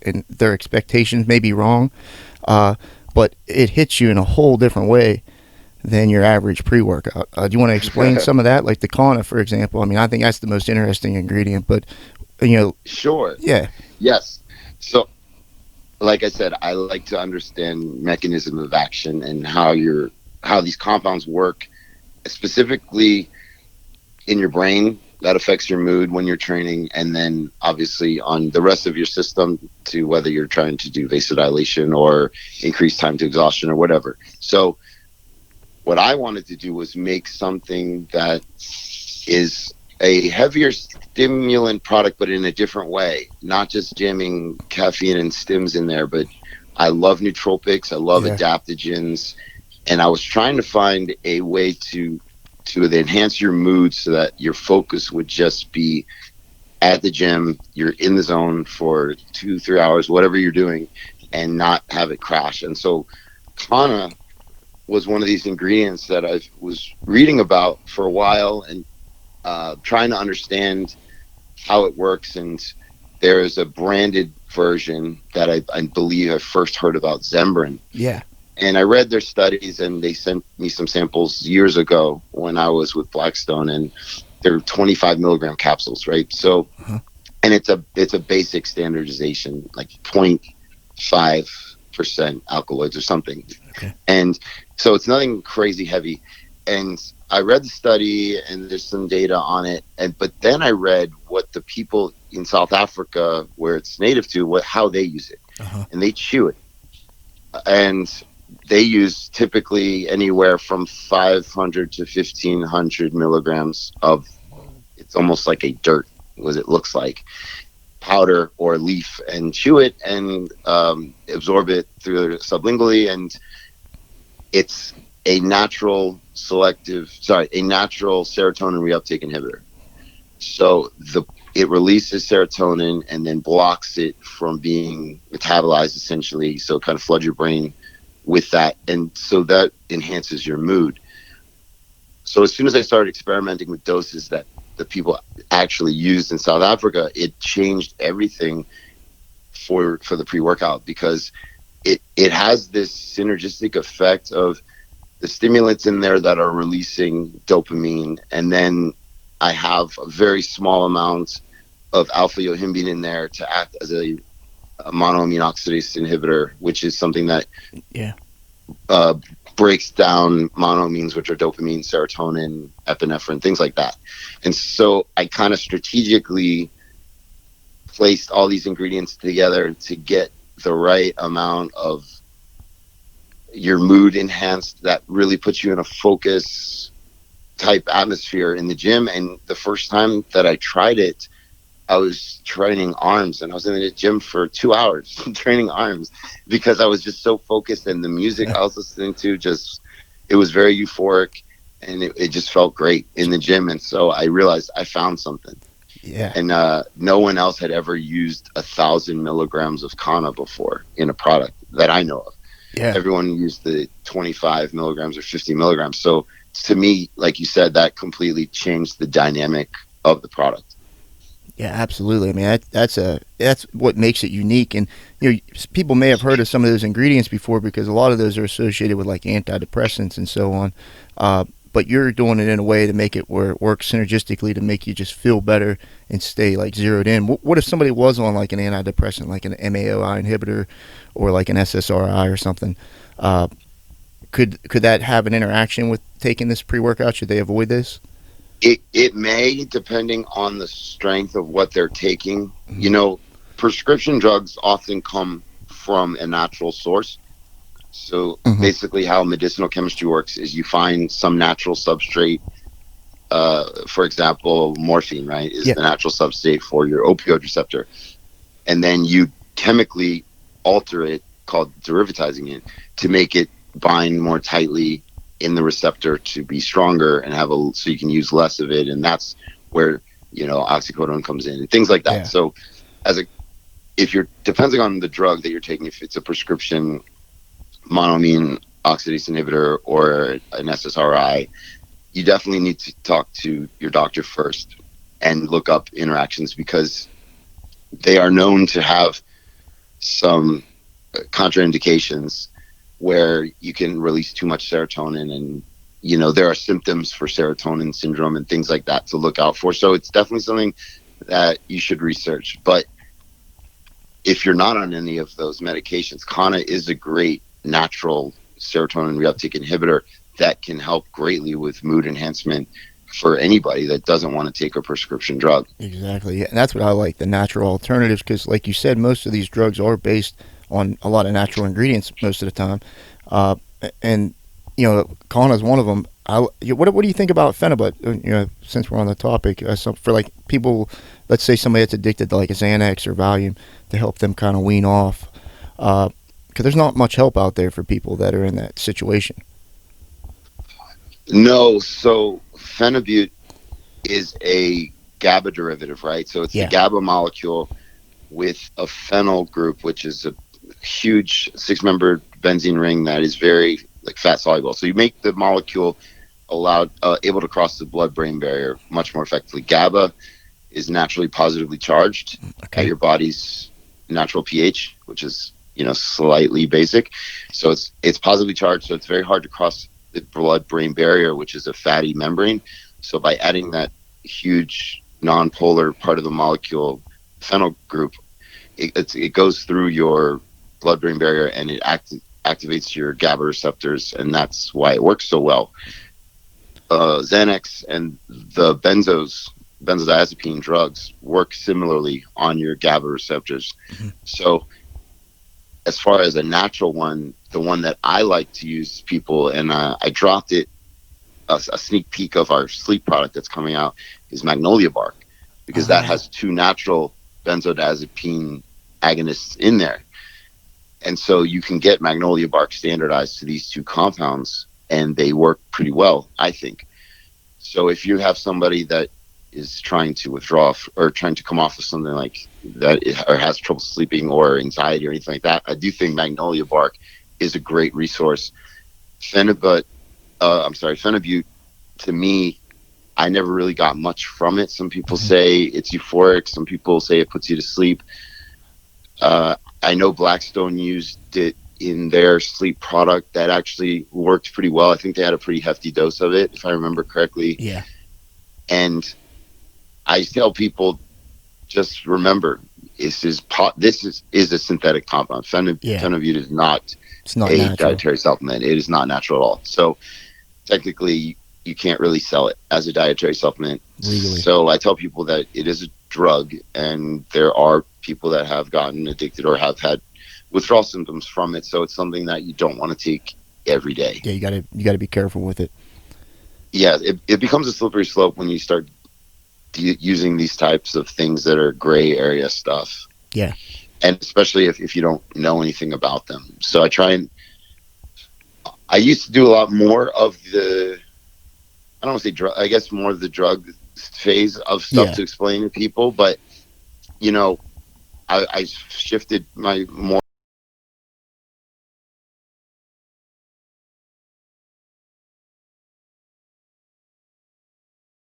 and their expectations may be wrong, but it hits you in a whole different way than your average pre-workout. Do you want to explain some of that, like the Kana, for example? I mean, I think that's the most interesting ingredient, but Sure. yeah, Yes. So, like I said, I like to understand mechanism of action and how these compounds work, specifically in your brain. That affects your mood when you're training, and then obviously on the rest of your system, to whether you're trying to do vasodilation or increase time to exhaustion or whatever. So what I wanted to do was make something that is a heavier stimulant product, but in a different way, not just jamming caffeine and stims in there, but I love nootropics, I love adaptogens, and I was trying to find a way to enhance your mood so that your focus would just be at the gym, you're in the zone for 2-3 hours, whatever you're doing, and not have it crash. And so Kana was one of these ingredients that I was reading about for a while and trying to understand how it works. And there is a branded version that I believe I first heard about, Zembrin. Yeah. And I read their studies, and they sent me some samples years ago when I was with Blackstone, and they're 25 milligram capsules, right? So, and it's a basic standardization, like 0.5% alkaloids or something. Okay. And so it's nothing crazy heavy. And I read the study, and there's some data on it. But then I read what the people in South Africa, where it's native to, how they use it. And they chew it. And they use typically anywhere from 500 to 1,500 milligrams of, it's almost like a dirt, what it looks like, powder or leaf, and chew it and absorb it through sublingually. And it's a natural serotonin reuptake inhibitor. So it releases serotonin and then blocks it from being metabolized, essentially. So it kind of floods your brain with that, and so that enhances your mood. So as soon as I started experimenting with doses that the people actually used in South Africa, it changed everything for the pre-workout, because it has this synergistic effect of the stimulants in there that are releasing dopamine, and then I have a very small amount of alpha-yohimbine in there to act as a monoamine oxidase inhibitor, which is something that breaks down monoamines, which are dopamine, serotonin, epinephrine, things like that. And so I kind of strategically placed all these ingredients together to get the right amount of your mood enhanced that really puts you in a focus type atmosphere in the gym. And the first time that I tried it, I was training arms, and I was in the gym for 2 hours training arms, because I was just so focused, and the music I was listening to it was very euphoric, and it just felt great in the gym. And so I realized I found something. Yeah. And no one else had ever used 1,000 milligrams of Kana before in a product that I know of. Yeah. Everyone used the 25 milligrams or 50 milligrams. So to me, like you said, that completely changed the dynamic of the product. Yeah, absolutely. I mean, that's what makes it unique. And people may have heard of some of those ingredients before, because a lot of those are associated with like antidepressants and so on. But you're doing it in a way to make it where it works synergistically to make you just feel better and stay like zeroed in. What if somebody was on like an antidepressant, like an MAOI inhibitor or like an SSRI or something? Could that have an interaction with taking this pre-workout? Should they avoid this? It may, depending on the strength of what they're taking. Prescription drugs often come from a natural source. So basically how medicinal chemistry works is you find some natural substrate. For example, morphine, right, is the natural substrate for your opioid receptor. And then you chemically alter it, called derivatizing it, to make it bind more tightly in the receptor to be stronger and so you can use less of it. And that's where, oxycodone comes in and things like that. Yeah. So if you're, depending on the drug that you're taking, if it's a prescription monoamine oxidase inhibitor or an SSRI, you definitely need to talk to your doctor first and look up interactions, because they are known to have some contraindications where you can release too much serotonin, and there are symptoms for serotonin syndrome and things like that to look out for. So it's definitely something that you should research. But if you're not on any of those medications, Kana is a great natural serotonin reuptake inhibitor that can help greatly with mood enhancement for anybody that doesn't want to take a prescription drug. Exactly. Yeah. And that's what I like, the natural alternatives, because like you said, most of these drugs are based on a lot of natural ingredients most of the time. Uh, and, Kana is one of them. What do you think about phenibut? Since we're on the topic, for like people, let's say somebody that's addicted to like a Xanax or Valium, to help them kind of wean off, because there's not much help out there for people that are in that situation. No, so phenibut is a GABA derivative, right? So it's the Yeah. GABA molecule with a phenyl group, which is a huge six-membered benzene ring that is very like fat soluble. So you make the molecule able to cross the blood-brain barrier much more effectively. GABA is naturally positively charged at Okay. your body's natural pH, which is slightly basic. So it's positively charged, so it's very hard to cross the blood-brain barrier, which is a fatty membrane. So by adding that huge non-polar part of the molecule, phenyl group, it goes through your blood-brain barrier and it activates your GABA receptors, and that's why it works so well. Xanax and the benzodiazepine drugs work similarly on your GABA receptors. Mm-hmm. So as far as a natural one, the one that I like to use people, and I dropped it, a sneak peek of our sleep product that's coming out, is magnolia bark, because that has two natural benzodiazepine agonists in there. And so you can get magnolia bark standardized to these two compounds, and they work pretty well, I think. So if you have somebody that is trying to withdraw or trying to come off of something like that, or has trouble sleeping or anxiety or anything like that, I do think magnolia bark is a great resource. Phenibut, to me, I never really got much from it. Some people say it's euphoric. Some people say it puts you to sleep. I know Blackstone used it in their sleep product that actually worked pretty well. I think they had a pretty hefty dose of it, if I remember correctly. Yeah. And I tell people, just remember, this is a synthetic compound. Phenibut is not It's not a natural. dietary supplement. It is not natural at all. So technically, you can't really sell it as a dietary supplement Legally. So I tell people that it is a drug, and there are people that have gotten addicted or have had withdrawal symptoms from it. So it's something that you don't want to take every day. Yeah, you gotta be careful with it. Yeah, it becomes a slippery slope when you start using these types of things that are gray area stuff. Yeah. And especially if you don't know anything about them. So I used to do a lot more of I don't want to say drug, I guess more of the drug phase of stuff to explain to people. But, I shifted my more